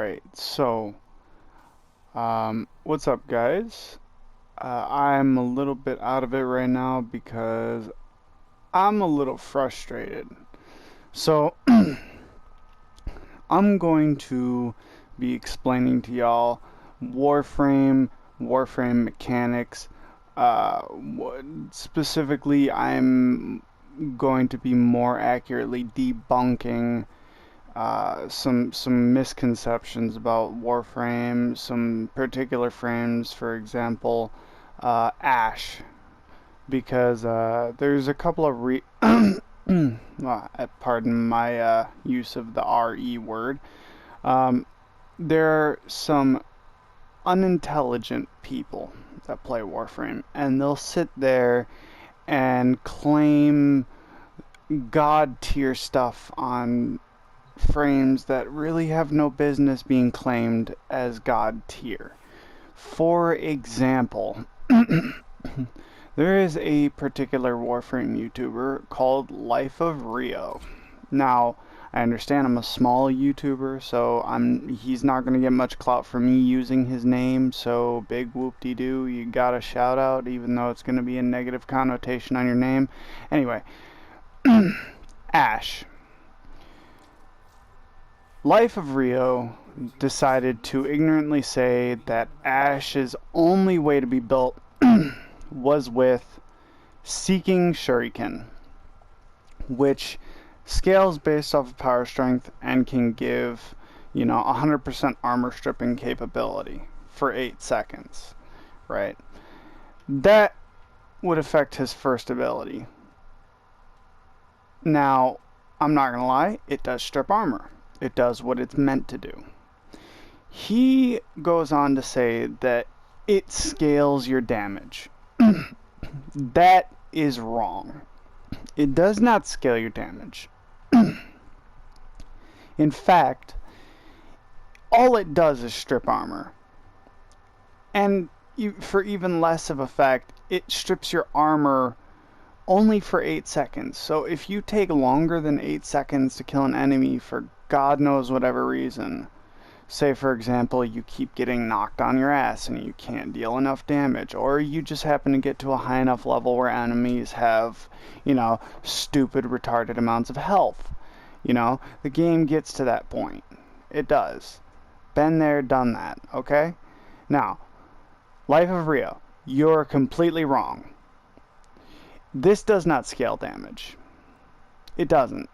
Alright, so, what's up, guys? I'm a little bit out of it right now because I'm a little frustrated. So, I'm going to be explaining to y'all Warframe mechanics. Specifically, I'm going to be more accurately debunking some misconceptions about Warframe, some particular frames, for example, Ash, because there's a couple of pardon my use of the RE word. Um, there are some unintelligent people that play Warframe, and they'll sit there and claim god tier stuff on frames that really have no business being claimed as god tier. For example, there is a particular Warframe YouTuber called Life of Rio. Now, I understand I'm a small YouTuber, so he's not going to get much clout for me using his name, so big whoop-de-doo, you got a shout out, even though it's going to be a negative connotation on your name. Anyway, Ash. Life of Rio decided to ignorantly say that Ash's only way to be built was with Seeking Shuriken, which scales based off of power strength and can give, 100% armor stripping capability for 8 seconds, right? That would affect his first ability. Now, I'm not gonna lie, it does strip armor. It does what it's meant to do. He goes on to say that it scales your damage. That is wrong. It does not scale your damage. In fact, all it does is strip armor. And for even less of a fact, it strips your armor only for 8 seconds. So if you take longer than 8 seconds to kill an enemy for God knows whatever reason, say for example you keep getting knocked on your ass and you can't deal enough damage, or you just happen to get to a high enough level where enemies have, stupid retarded amounts of health. The game gets to that point. It does. Been there, done that, okay? Now, Life of Rio, you're completely wrong. This does not scale damage. It doesn't.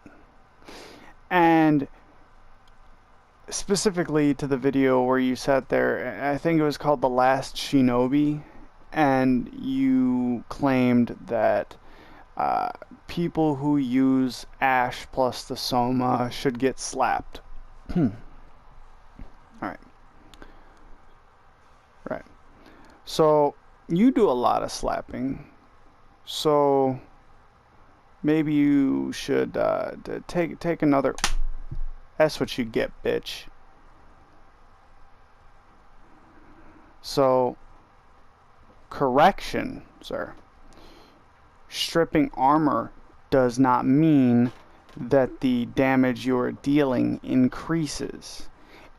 And specifically to the video where you sat there, I think it was called The Last Shinobi, and you claimed that people who use Ash plus the Soma should get slapped. Alright. Right. So, you do a lot of slapping. So, maybe you should take another... That's what you get, bitch. So, correction, sir. Stripping armor does not mean that the damage you're dealing increases.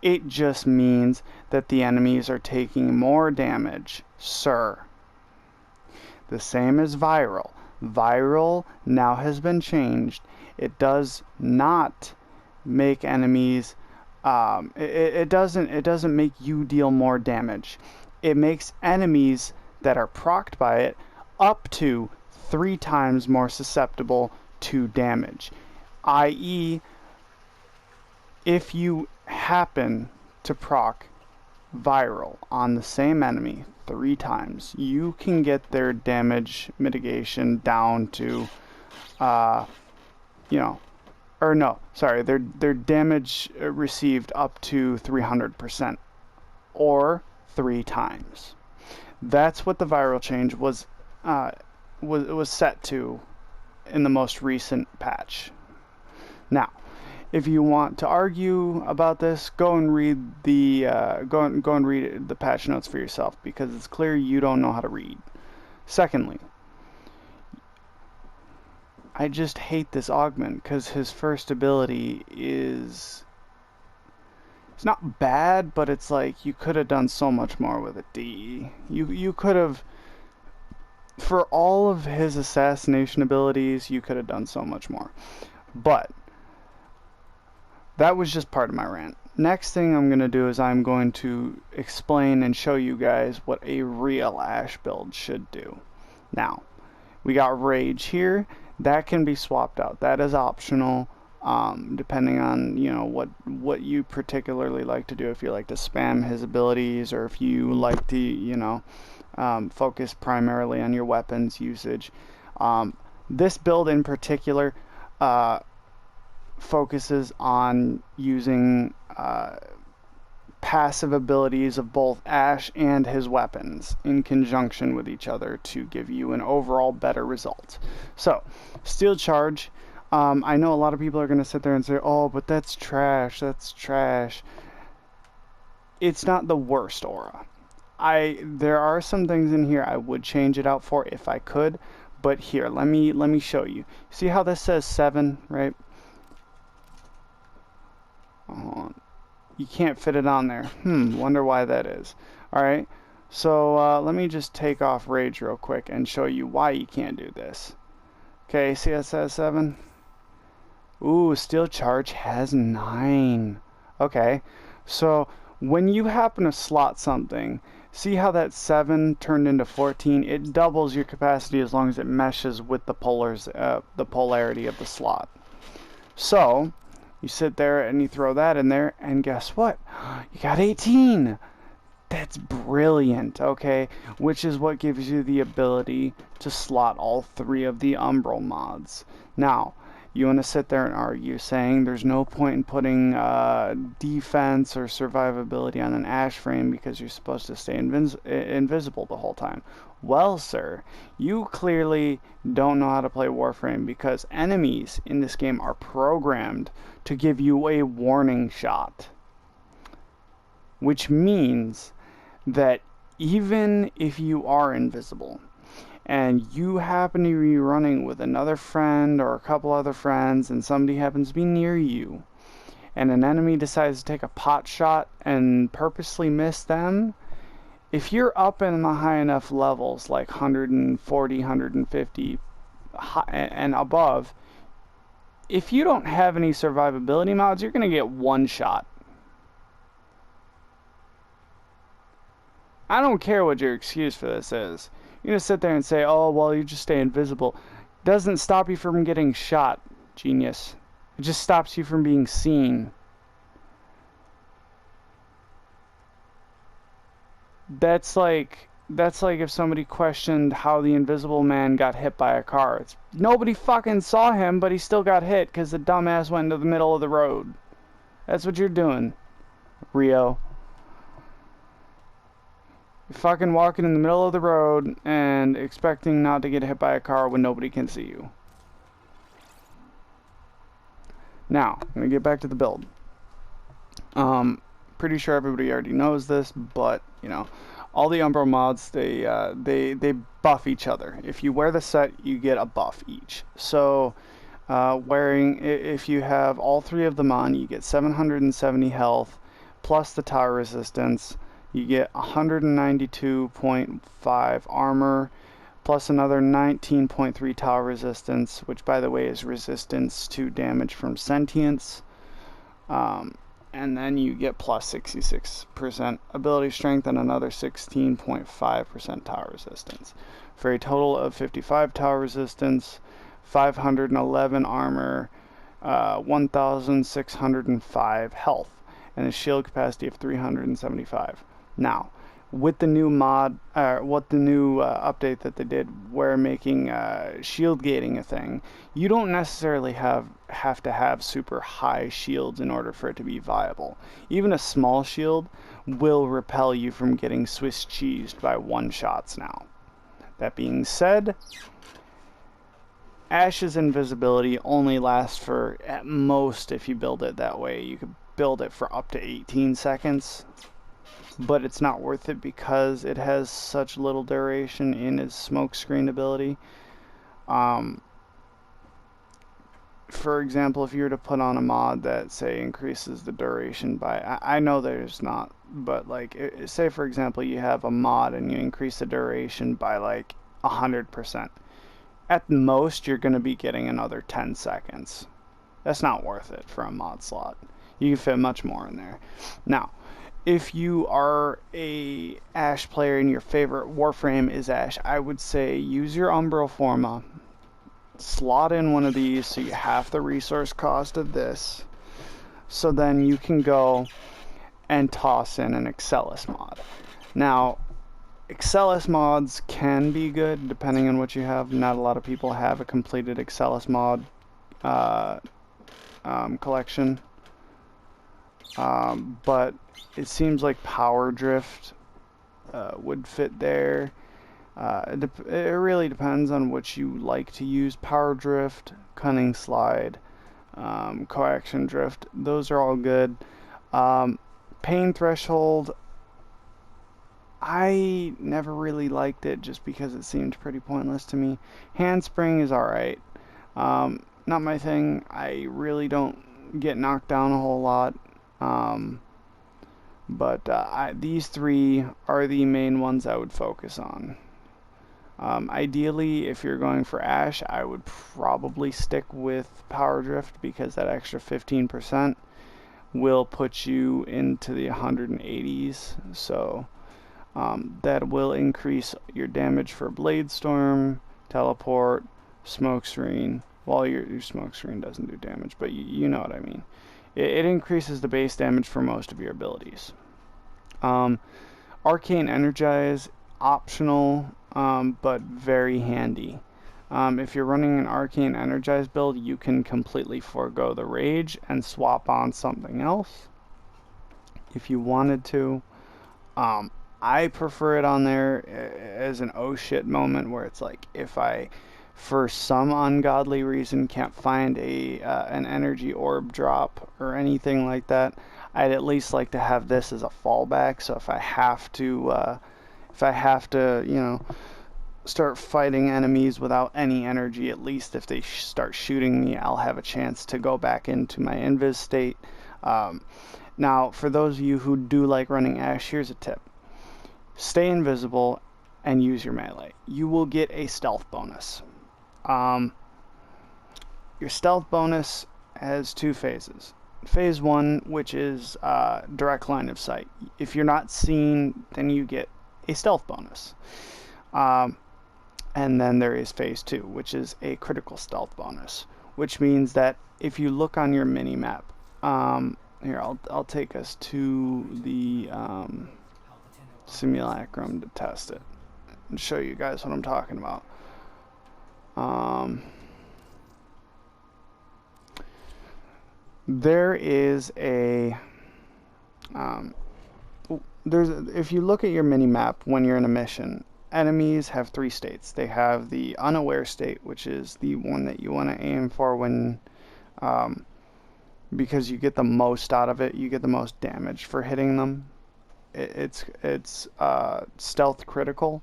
It just means that the enemies are taking more damage, sir. The same as viral. Viral now has been changed. It does not make enemies it doesn't make you deal more damage. It makes enemies that are procced by it up to 3 times more susceptible to damage, i.e. if you happen to proc viral on the same enemy 3 times, you can get their damage mitigation down to their damage received up to 300%, or 3 times. That's what the viral change was set to in the most recent patch. Now, if you want to argue about this, go and read the patch notes for yourself, because it's clear you don't know how to read. Secondly, I just hate this augment because his first ability is It's not bad, but it's like you could have done so much more with a D. You could have, for all of his assassination abilities, you could have done so much more. But that was just part of my rant. Next thing I'm going to do is I'm going to explain and show you guys what a real Ash build should do. Now, we got Rage here. That can be swapped out. That is optional, depending on, you know, what you particularly like to do. If you like to spam his abilities, or if you like to, you know, focus primarily on your weapons usage. This build in particular focuses on using passive abilities of both Ash and his weapons in conjunction with each other to give you an overall better result. So, Steel Charge, I know a lot of people are going to sit there and say, oh, but that's trash, that's trash. It's not the worst aura. There are some things in here I would change it out for if I could, but here, let me show you. See how this says 7, right? You can't fit it on there. Wonder why that is. Alright, so let me just take off Rage real quick and show you why you can't do this. Okay, see that says 7? Ooh, Steel Charge has 9. Okay, so when you happen to slot something, see how that 7 turned into 14? It doubles your capacity as long as it meshes with the polarity of the slot. So you sit there and you throw that in there, and guess what? You got 18! That's brilliant, okay? Which is what gives you the ability to slot all 3 of the Umbral mods. Now, you want to sit there and argue, saying there's no point in putting defense or survivability on an Ash frame because you're supposed to stay invisible the whole time. Well, sir, you clearly don't know how to play Warframe, because enemies in this game are programmed to give you a warning shot. Which means that even if you are invisible, and you happen to be running with another friend or a couple other friends, and somebody happens to be near you, and an enemy decides to take a pot shot and purposely miss them, if you're up in the high enough levels, like 140, 150 and above, if you don't have any survivability mods, you're going to get one shot. I don't care what your excuse for this is. You're going to sit there and say, oh, well, you just stay invisible. Doesn't stop you from getting shot, genius. It just stops you from being seen. That's like if somebody questioned how the Invisible Man got hit by a car. Nobody fucking saw him, but he still got hit because the dumbass went into the middle of the road. That's what you're doing, Rio. You're fucking walking in the middle of the road and expecting not to get hit by a car when nobody can see you. Now, I'm going to get back to the build. Pretty sure everybody already knows this, but, you know, all the Umbral mods, they buff each other. If you wear the set, you get a buff each. So, if you have all 3 of them on, you get 770 health, plus the tower resistance. You get 192.5 armor, plus another 19.3 tower resistance, which, by the way, is resistance to damage from sentience. And then you get plus 66% ability strength and another 16.5% tower resistance, for a total of 55 tower resistance, 511 armor, 1,605 health, and a shield capacity of 375. Now, with the new mod, update that they did, where making shield gating a thing, you don't necessarily have to have super high shields in order for it to be viable. Even a small shield will repel you from getting Swiss cheesed by one-shots now. That being said, Ash's invisibility only lasts for, at most, if you build it that way, you could build it for up to 18 seconds. But it's not worth it because it has such little duration in its smoke screen ability. for example, if you were to put on a mod that, say, increases the duration by, I know there's not, but like, say for example, you have a mod and you increase the duration by like 100%. At most, you're going to be getting another 10 seconds. That's not worth it for a mod slot. You can fit much more in there. Now, if you are a Ashe player and your favorite Warframe is Ashe, I would say use your Umbral Forma. Slot in one of these so you have the resource cost of this. So then you can go and toss in an Excellus mod. Now, Excellus mods can be good depending on what you have. Not a lot of people have a completed Excellus mod collection. But it seems like Power Drift would fit there. It really depends on what you like to use. Power Drift, Cunning Slide, Coaction Drift, those are all good. Pain Threshold, I never really liked it just because it seemed pretty pointless to me. Handspring is alright. Not my thing. I really don't get knocked down a whole lot. But these three are the main ones I would focus on. Ideally, if you're going for Ashe, I would probably stick with Power Drift because that extra 15% will put you into the 180s. So that will increase your damage for Blade Storm, Teleport, Smokescreen. Well, your Smokescreen doesn't do damage, but you know what I mean. It increases the base damage for most of your abilities. Arcane Energize, optional, but very handy. If you're running an Arcane Energize build, you can completely forego the Rage and swap on something else if you wanted to. I prefer it on there as an oh shit moment where it's like, if I, for some ungodly reason, can't find an energy orb drop or anything like that, I'd at least like to have this as a fallback. So if I have to, you know, start fighting enemies without any energy, at least if they start shooting me, I'll have a chance to go back into my invis state. Now, for those of you who do like running Ashe, here's a tip. Stay invisible and use your melee. You will get a stealth bonus. Your stealth bonus has two phases. Phase 1, which is direct line of sight. If you're not seen, then you get a stealth bonus. And then there is Phase 2, which is a critical stealth bonus, which means that if you look on your mini-map, here, I'll take us to the simulacrum to test it and show you guys what I'm talking about. There is a if you look at your mini-map when you're in a mission, enemies have three states. They have the unaware state, which is the one that you want to aim for when because you get the most out of it, you get the most damage for hitting them. It's stealth critical,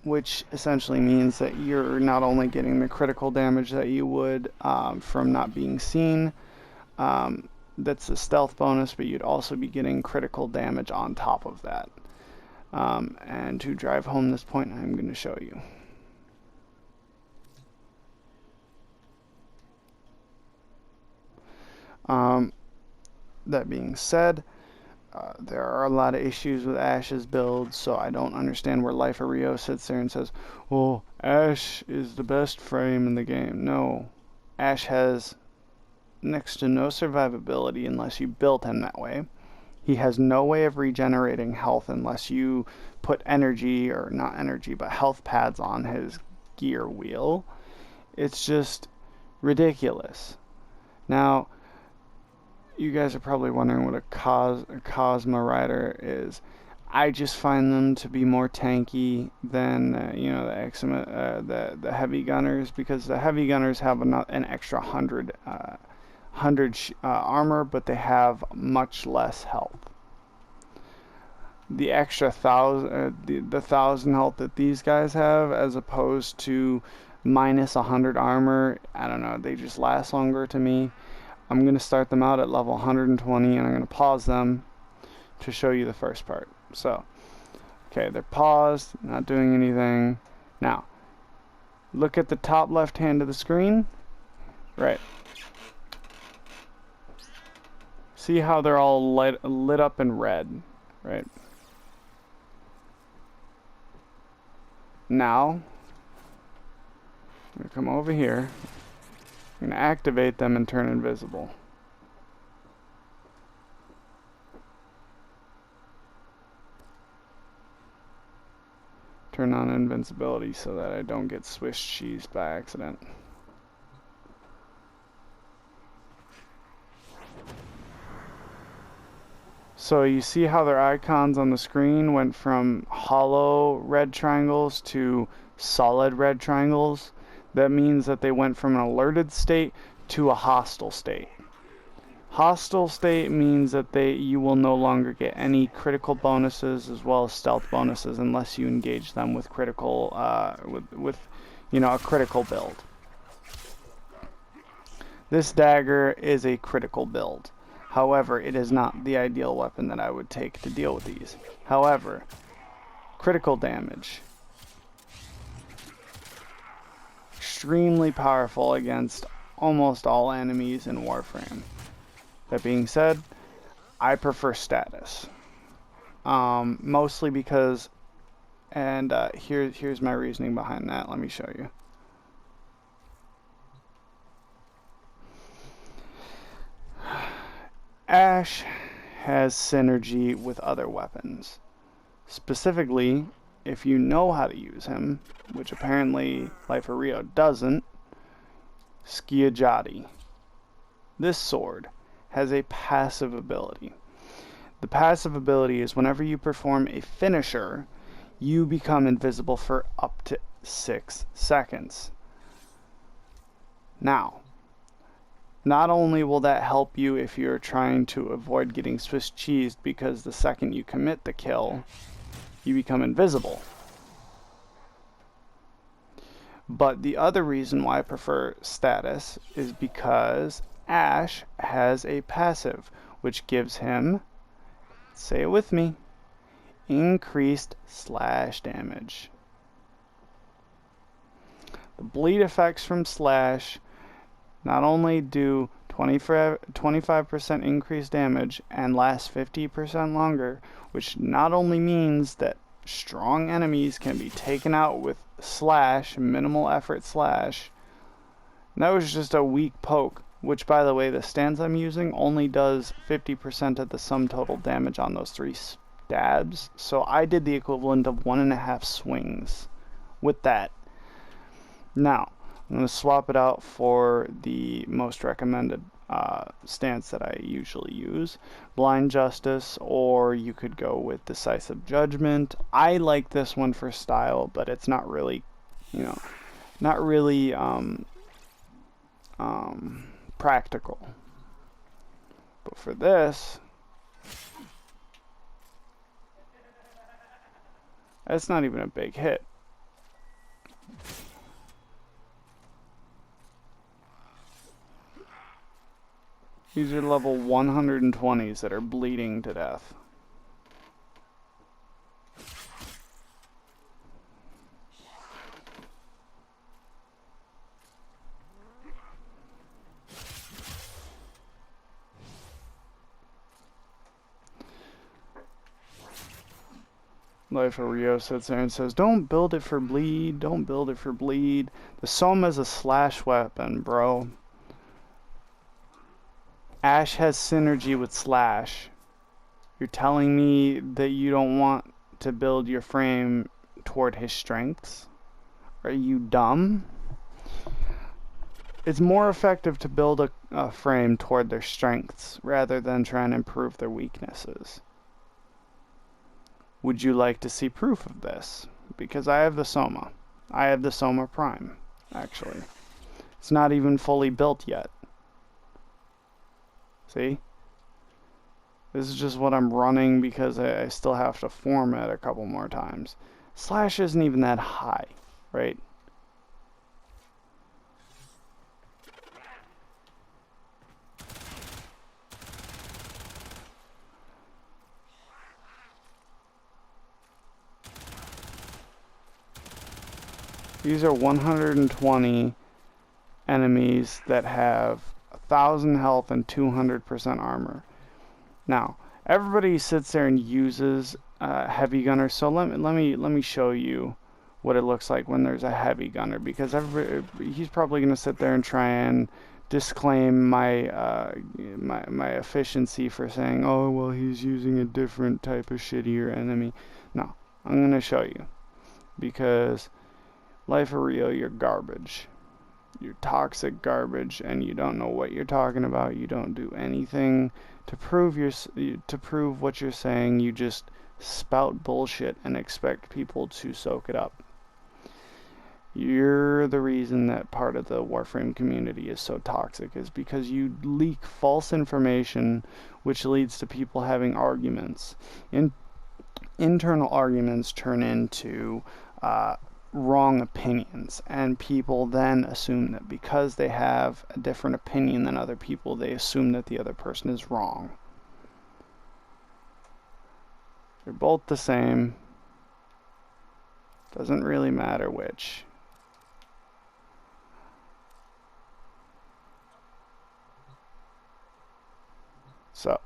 which essentially means that you're not only getting the critical damage that you would from not being seen, that's a stealth bonus, but you'd also be getting critical damage on top of that. And to drive home this point, I'm going to show you. That being said, there are a lot of issues with Ashe's build, so I don't understand where Life of Rio sits there and says, well, Ashe is the best frame in the game. No. Ashe has next to no survivability unless you build him that way. He has no way of regenerating health unless you put energy, or not energy, but health pads on his gear wheel. It's just ridiculous. Now, you guys are probably wondering what a Cosma Rider is. I just find them to be more tanky than you know, the heavy gunners, because the heavy gunners have an extra 100 armor, but they have much less health. The extra 1,000 health that these guys have, as opposed to minus 100 armor, I don't know, they just last longer to me. I'm going to start them out at level 120, and I'm going to pause them to show you the first part. So, okay, they're paused, not doing anything. Now, look at the top left hand of the screen. Right. See how they're all lit up in red, right? Now, I'm going to come over here. I'm going to activate them and turn invisible. Turn on invincibility so that I don't get Swiss cheese by accident. So you see how their icons on the screen went from hollow red triangles to solid red triangles? That means that they went from an alerted state to a hostile state. Hostile state means that you will no longer get any critical bonuses as well as stealth bonuses unless you engage them with critical, with you know, a critical build. This dagger is a critical build. However, it is not the ideal weapon that I would take to deal with these. However, critical damage. Extremely powerful against almost all enemies in Warframe. That being said, I prefer status. Mostly because, and here's my reasoning behind that. Let me show you. Ash has synergy with other weapons. Specifically, if you know how to use him, which apparently Life of Rio doesn't, Skiajati. This sword has a passive ability. The passive ability is whenever you perform a finisher, you become invisible for up to 6 seconds. Now, not only will that help you if you're trying to avoid getting Swiss cheesed, because the second you commit the kill, you become invisible. But the other reason why I prefer status is because Ash has a passive, which gives him, say it with me, increased slash damage. The bleed effects from slash not only do 25% increased damage and last 50% longer, which not only means that strong enemies can be taken out with slash, minimal effort slash. And that was just a weak poke, which by the way, the stance I'm using only does 50% of the sum total damage on those 3 stabs. So I did the equivalent of 1.5 swings with that. Now, I'm going to swap it out for the most recommended stance that I usually use, Blind Justice, or you could go with Decisive Judgment. I like this one for style, but it's not really, you know, not really practical. But for this, that's not even a big hit. These are level 120s that are bleeding to death. Life of Rio sits there and says, don't build it for bleed, don't build it for bleed. The Soma is a slash weapon, bro. Ash has synergy with slash. You're telling me that you don't want to build your frame toward his strengths? Are you dumb? It's more effective to build a frame toward their strengths rather than trying to improve their weaknesses. Would you like to see proof of this? Because I have the Soma. I have the Soma Prime, actually. It's not even fully built yet. See? This is just what I'm running because I still have to form it a couple more times. Slash isn't even that high, right? These are 120 enemies that have 1,000 health and 200% armor. Now, everybody sits there and uses heavy gunner, so let me show you what it looks like when there's a heavy gunner, because he's probably going to sit there and try and disclaim my my efficiency for saying, oh well, he's using a different type of shittier enemy. No, I'm going to show you, because life of Rio, you're garbage. You're toxic garbage, and you don't know what you're talking about. You don't do anything to prove what you're saying. You just spout bullshit and expect people to soak it up. You're the reason that part of the Warframe community is so toxic, is because you leak false information, which leads to people having arguments. Internal arguments turn into wrong opinions, and people then assume that because they have a different opinion than other people, they assume that the other person is wrong. They're both the same. Doesn't really matter which. So,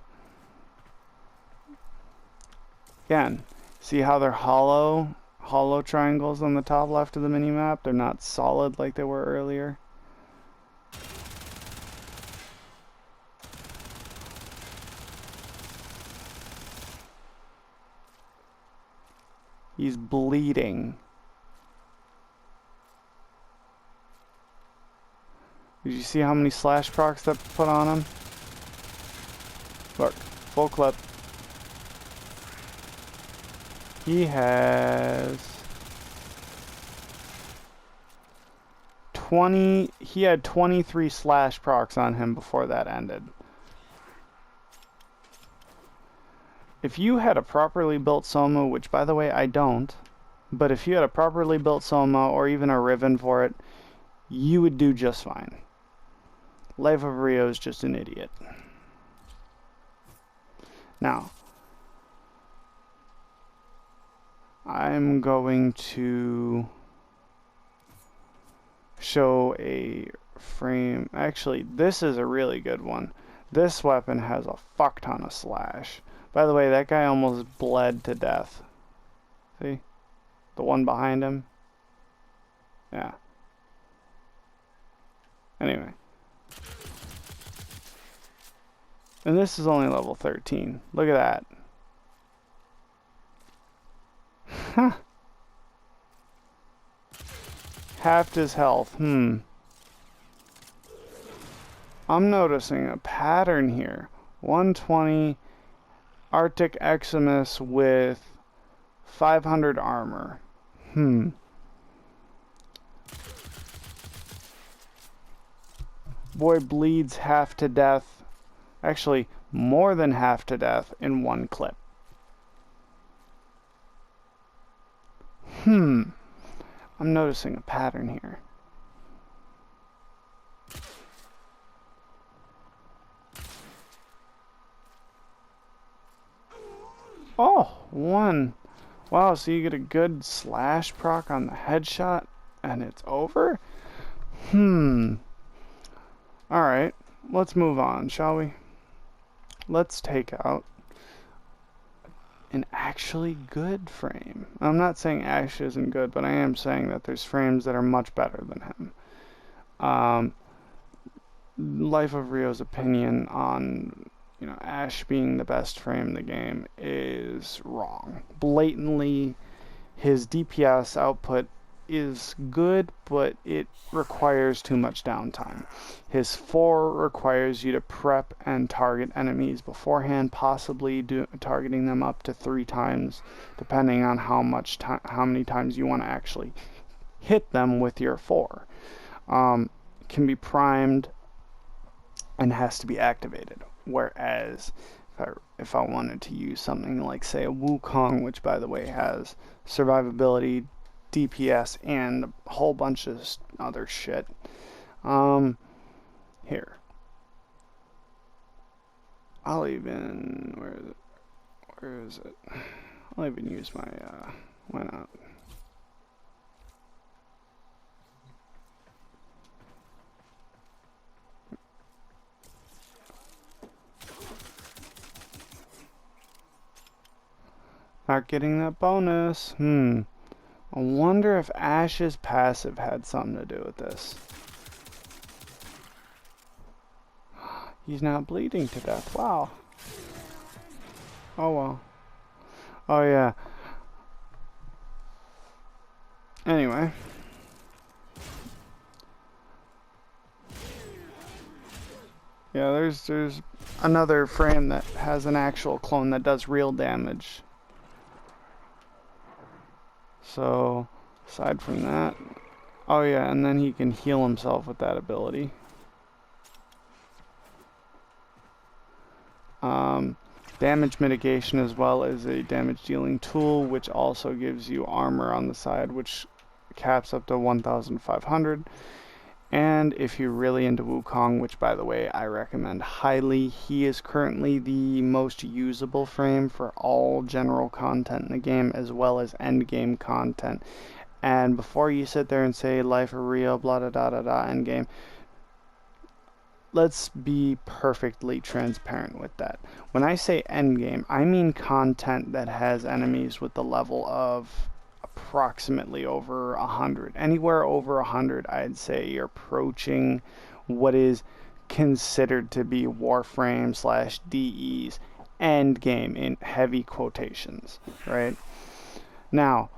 again, see how they're hollow triangles on the top left of the minimap? They're not solid like they were earlier. He's bleeding. Did you see how many slash procs that put on him? Look, full clip. He has 20. He had 23 slash procs on him before that ended. If you had a properly built Soma, which by the way I don't, but if you had a properly built Soma or even a Riven for it, you would do just fine. Life of Rio is just an idiot. Now, I'm going to show a frame. Actually, this is a really good one. This weapon has a fuck ton of slash. By the way, that guy almost bled to death. See? The one behind him? Yeah. Anyway. And this is only level 13. Look at that. Huh. Halved his health. I'm noticing a pattern here. 120 Arctic Eximus with 500 armor. Boy bleeds half to death. Actually, more than half to death in one clip. I'm noticing a pattern here. Oh, one. Wow, so you get a good slash proc on the headshot and it's over? Alright, let's move on, shall we? Let's take out an actually good frame. I'm not saying Ash isn't good, but I am saying that there's frames that are much better than him. Life of Rio's opinion on, Ash being the best frame in the game is wrong. Blatantly, his DPS output is good, but it requires too much downtime. His 4 requires you to prep and target enemies beforehand, possibly targeting them up to 3 times, depending on how many times you want to actually hit them with your 4. Can be primed and has to be activated. Whereas if I wanted to use something like, say, a Wukong, which by the way has survivability, DPS, and a whole bunch of other shit. Here. I'll even, where is it? I'll even use my, why not? Not getting that bonus. I wonder if Ash's passive had something to do with this. He's not bleeding to death. Wow. Oh well. Oh yeah. Anyway. Yeah, there's another frame that has an actual clone that does real damage. So, aside from that, oh yeah, and then he can heal himself with that ability. Damage mitigation as well as a damage dealing tool, which also gives you armor on the side, which caps up to 1,500. And if you're really into Wukong, which by the way I recommend highly, he is currently the most usable frame for all general content in the game as well as end game content. And before you sit there and say life or real, blah da da da da, end game, let's be perfectly transparent with that. When I say end game, I mean content that has enemies with the level of approximately over 100. Anywhere over 100, I'd say you're approaching what is considered to be Warframe / DE's end game in heavy quotations, right? Now,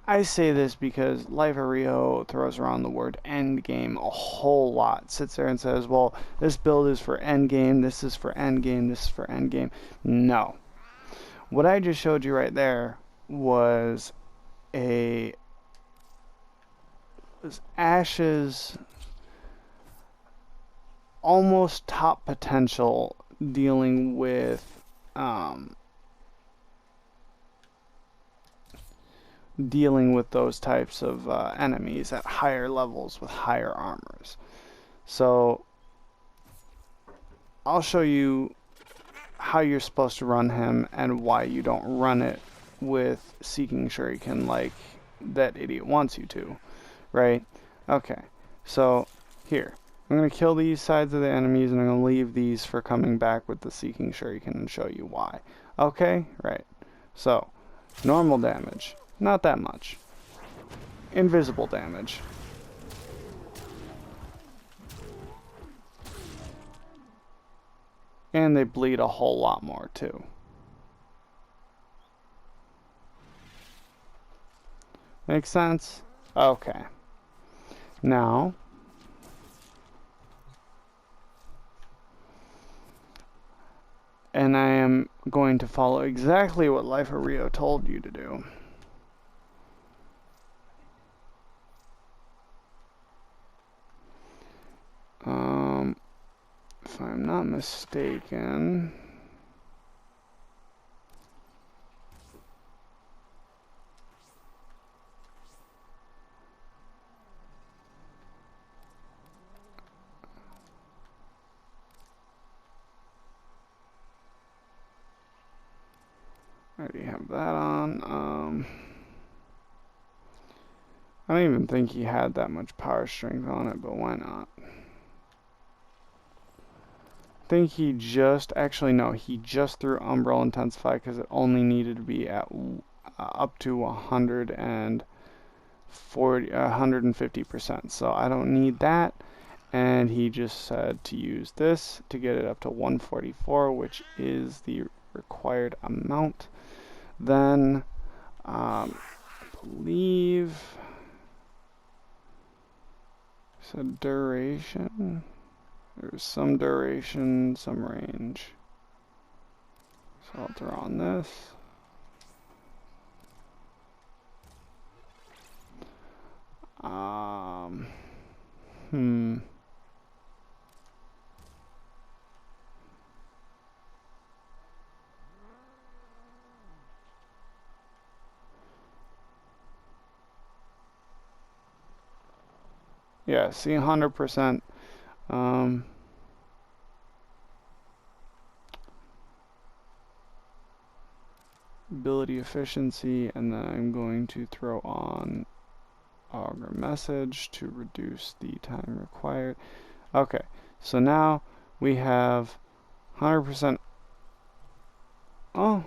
I say this because Life of Rio throws around the word end game a whole lot. Sits there and says, well, this build is for end game, this is for end game, this is for end game. No. What I just showed you right there was Ash's almost top potential dealing with those types of enemies at higher levels with higher armors. So I'll show you how you're supposed to run him and why you don't run it with Seeking Shuriken like that idiot wants you to, right? Okay, so here, I'm going to kill these sides of the enemies and I'm going to leave these for coming back with the Seeking Shuriken and show you why. Okay, right. So, normal damage. Not that much. Invisible damage. And they bleed a whole lot more too. Make sense? Okay. Now, and I am going to follow exactly what Life of Rio told you to do. If I'm not mistaken, I already have that on. I don't even think he had that much power strength on it, but why not? I think he just, actually no, he just threw Umbral Intensify because it only needed to be at up to 150%. So I don't need that. And he just said to use this to get it up to 144, which is the required amount. Then, I believe, said duration. There's some duration, some range. So I'll throw on this. Yeah, see 100%. Ability efficiency, and then I'm going to throw on auger message to reduce the time required. Okay, so now we have 100% Oh.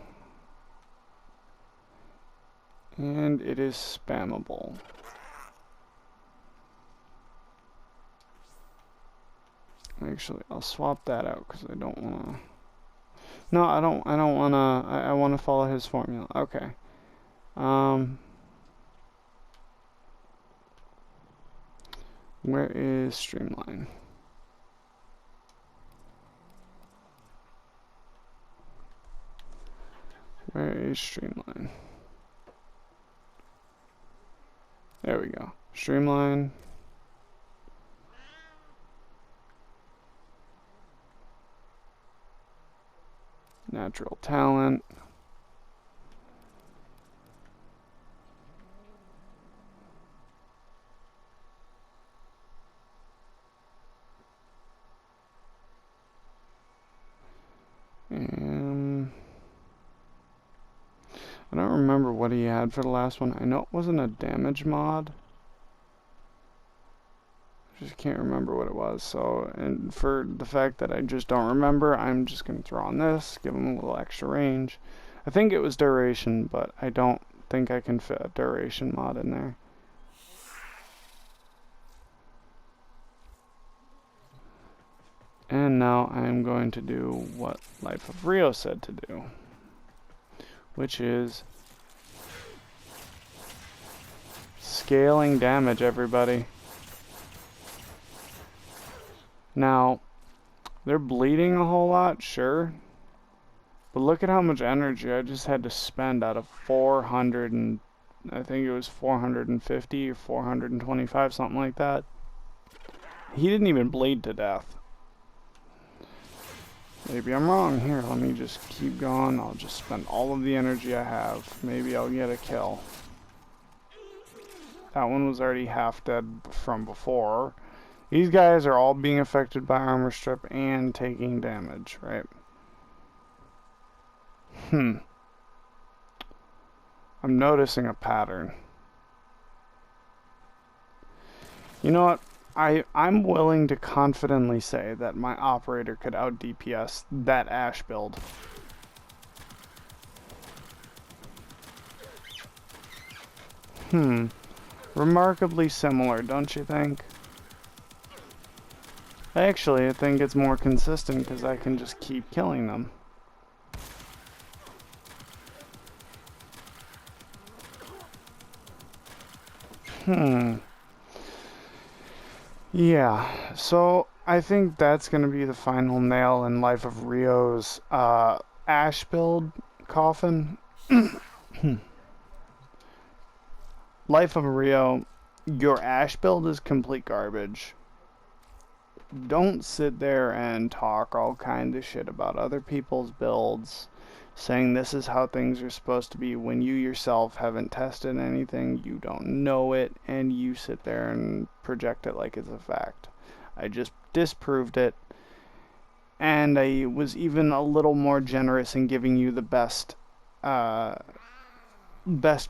And it is spammable. Actually, I'll swap that out because I don't want to. No, I don't want to. I want to follow his formula. Okay. Where is Streamline? Where is Streamline? There we go. Streamline. Natural talent. And I don't remember what he had for the last one. I know it wasn't a damage mod. I just can't remember what it was. So, and for the fact that I just don't remember, I'm just going to throw on this, give him a little extra range. I think it was duration, but I don't think I can fit a duration mod in there. And now I'm going to do what Life of Rio said to do, which is scaling damage, everybody. Now, they're bleeding a whole lot, sure, but look at how much energy I just had to spend out of 400 and I think it was 450 or 425, something like that. He didn't even bleed to death. Maybe I'm wrong. Here, let me just keep going. I'll just spend all of the energy I have. Maybe I'll get a kill. That one was already half dead from before. These guys are all being affected by armor strip and taking damage, right? I'm noticing a pattern. You know what? I'm willing to confidently say that my operator could out DPS that Ash build. Remarkably similar, don't you think? Actually, I think it's more consistent because I can just keep killing them. Yeah, so I think that's going to be the final nail in Life of Rio's Ash build coffin. Life of Rio, your Ash build is complete garbage. Don't sit there and talk all kind of shit about other people's builds, saying this is how things are supposed to be when you yourself haven't tested anything, you don't know it, and you sit there and project it like it's a fact. I just disproved it, and I was even a little more generous in giving you the best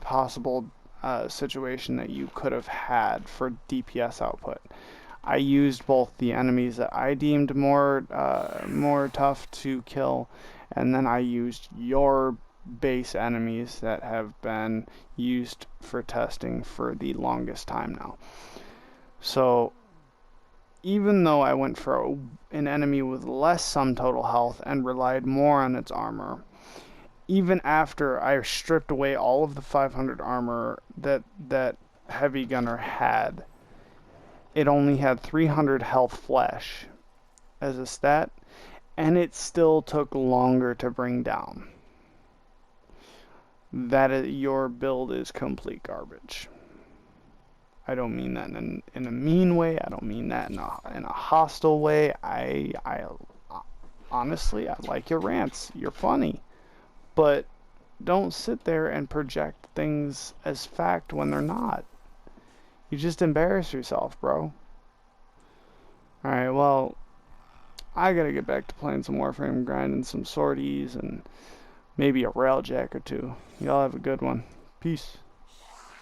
possible situation that you could have had for DPS output. I used both the enemies that I deemed more tough to kill, and then I used your base enemies that have been used for testing for the longest time now. So even though I went for an enemy with less sum total health and relied more on its armor, even after I stripped away all of the 500 armor that Heavy Gunner had, it only had 300 health flesh as a stat, and it still took longer to bring down. Your build is complete garbage. I don't mean that in a mean way. I don't mean that in a hostile way. I honestly, I like your rants. You're funny. But don't sit there and project things as fact when they're not. You just embarrass yourself, bro. Alright, well, I gotta get back to playing some Warframe, grinding some sorties, and maybe a railjack or two. Y'all have a good one. Peace.